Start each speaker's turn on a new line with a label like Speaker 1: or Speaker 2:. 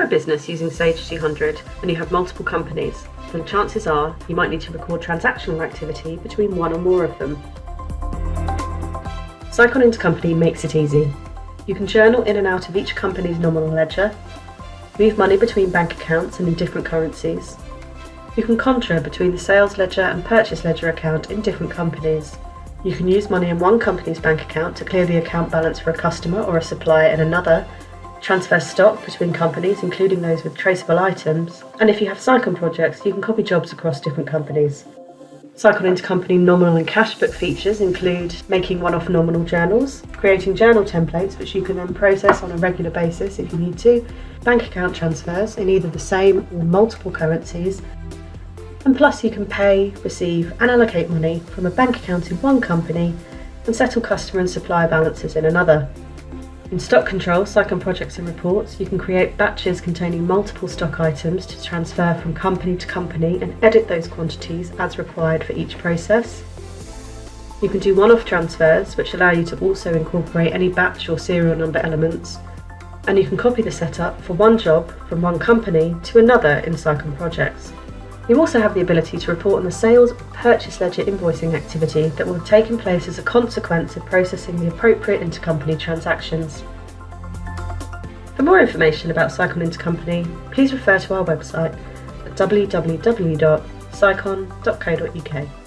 Speaker 1: you're a business using Sage 200 and you have multiple companies, then chances are you might need to record transactional activity between one or more of them. Sicon Intercompany makes it easy. You can journal in and out of each company's nominal ledger, move money between bank accounts and in different currencies. You can contra between the sales ledger and purchase ledger account in different companies. You can use money in one company's bank account to clear the account balance for a customer or a supplier in another, transfer stock between companies, including those with traceable items, and if you have Sicon projects, you can copy jobs across different companies. Sicon Intercompany nominal and cash book features include making one-off nominal journals, creating journal templates which you can then process on a regular basis if you need to, bank account transfers in either the same or multiple currencies, and plus you can pay, receive and allocate money from a bank account in one company and settle customer and supplier balances in another. In stock control, Sicon projects and reports, you can create batches containing multiple stock items to transfer from company to company and edit those quantities as required for each process. You can do one-off transfers, which allow you to also incorporate any batch or serial number elements, and you can copy the setup for one job from one company to another in Sicon projects. You also have the ability to report on the sales or purchase ledger invoicing activity that will have taken place as a consequence of processing the appropriate intercompany transactions. For more information about Sicon Intercompany, please refer to our website at www.sicon.co.uk.